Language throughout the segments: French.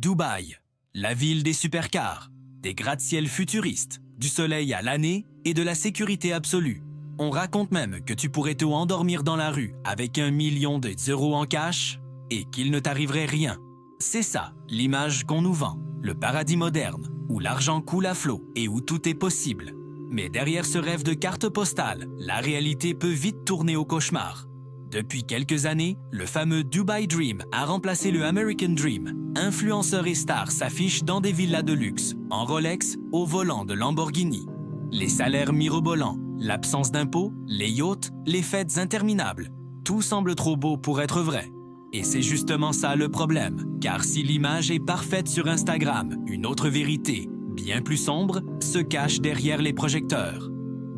Dubaï, la ville des supercars, des gratte-ciel futuristes, du soleil à l'année et de la sécurité absolue. On raconte même que tu pourrais te endormir dans la rue avec 1 million d'euros en cash et qu'il ne t'arriverait rien. C'est ça, l'image qu'on nous vend, le paradis moderne, où l'argent coule à flot et où tout est possible. Mais derrière ce rêve de carte postale, la réalité peut vite tourner au cauchemar. Depuis quelques années, le fameux Dubai Dream a remplacé le American Dream. Influenceurs et stars s'affichent dans des villas de luxe, en Rolex, au volant de Lamborghini. Les salaires mirobolants, l'absence d'impôts, les yachts, les fêtes interminables. Tout semble trop beau pour être vrai. Et c'est justement ça le problème, car si l'image est parfaite sur Instagram, une autre vérité, bien plus sombre, se cache derrière les projecteurs.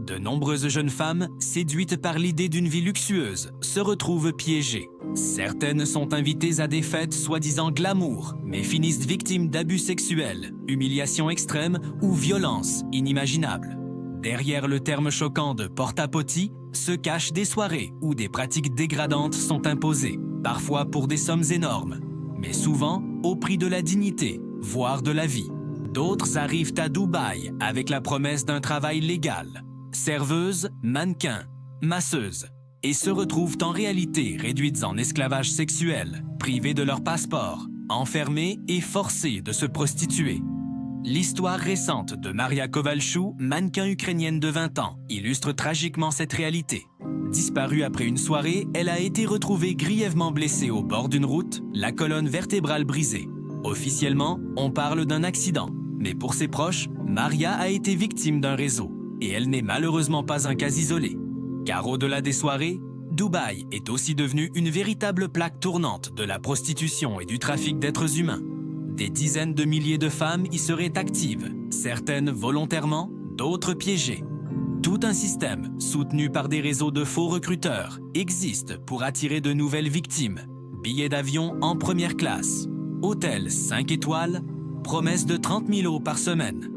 De nombreuses jeunes femmes, séduites par l'idée d'une vie luxueuse, se retrouvent piégées. Certaines sont invitées à des fêtes soi-disant glamour, mais finissent victimes d'abus sexuels, humiliations extrêmes ou violences inimaginables. Derrière le terme choquant de porte-à-potty se cachent des soirées où des pratiques dégradantes sont imposées, parfois pour des sommes énormes, mais souvent au prix de la dignité, voire de la vie. D'autres arrivent à Dubaï avec la promesse d'un travail légal. Serveuses, mannequins, masseuses, et se retrouvent en réalité réduites en esclavage sexuel, privées de leur passeport, enfermées et forcées de se prostituer. L'histoire récente de Maria Kovalchou, mannequin ukrainienne de 20 ans, illustre tragiquement cette réalité. Disparue après une soirée, elle a été retrouvée grièvement blessée au bord d'une route, la colonne vertébrale brisée. Officiellement, on parle d'un accident, mais pour ses proches, Maria a été victime d'un réseau. Et elle n'est malheureusement pas un cas isolé. Car au-delà des soirées, Dubaï est aussi devenu une véritable plaque tournante de la prostitution et du trafic d'êtres humains. Des dizaines de milliers de femmes y seraient actives, certaines volontairement, d'autres piégées. Tout un système, soutenu par des réseaux de faux recruteurs, existe pour attirer de nouvelles victimes. Billets d'avion en première classe, hôtel 5 étoiles, promesse de 30 000 € par semaine.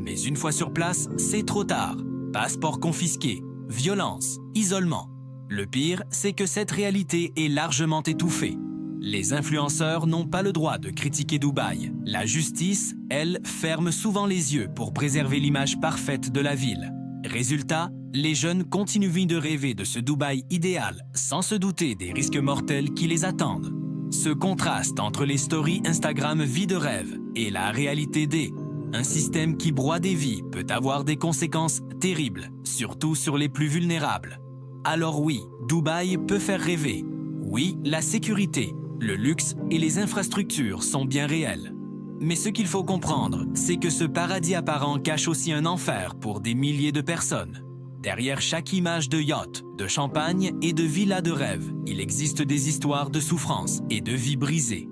Mais une fois sur place, c'est trop tard. Passeport confisqué, violence, isolement. Le pire, c'est que cette réalité est largement étouffée. Les influenceurs n'ont pas le droit de critiquer Dubaï. La justice, elle, ferme souvent les yeux pour préserver l'image parfaite de la ville. Résultat, les jeunes continuent de rêver de ce Dubaï idéal, sans se douter des risques mortels qui les attendent. Ce contraste entre les stories Instagram vie de rêve et la réalité des un système qui broie des vies peut avoir des conséquences terribles, surtout sur les plus vulnérables. Alors oui, Dubaï peut faire rêver. Oui, la sécurité, le luxe et les infrastructures sont bien réels. Mais ce qu'il faut comprendre, c'est que ce paradis apparent cache aussi un enfer pour des milliers de personnes. Derrière chaque image de yacht, de champagne et de villa de rêve, il existe des histoires de souffrance et de vies brisées.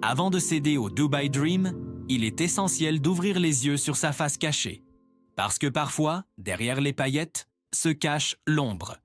Avant de céder au Dubai Dream, il est essentiel d'ouvrir les yeux sur sa face cachée. Parce que parfois, derrière les paillettes, se cache l'ombre.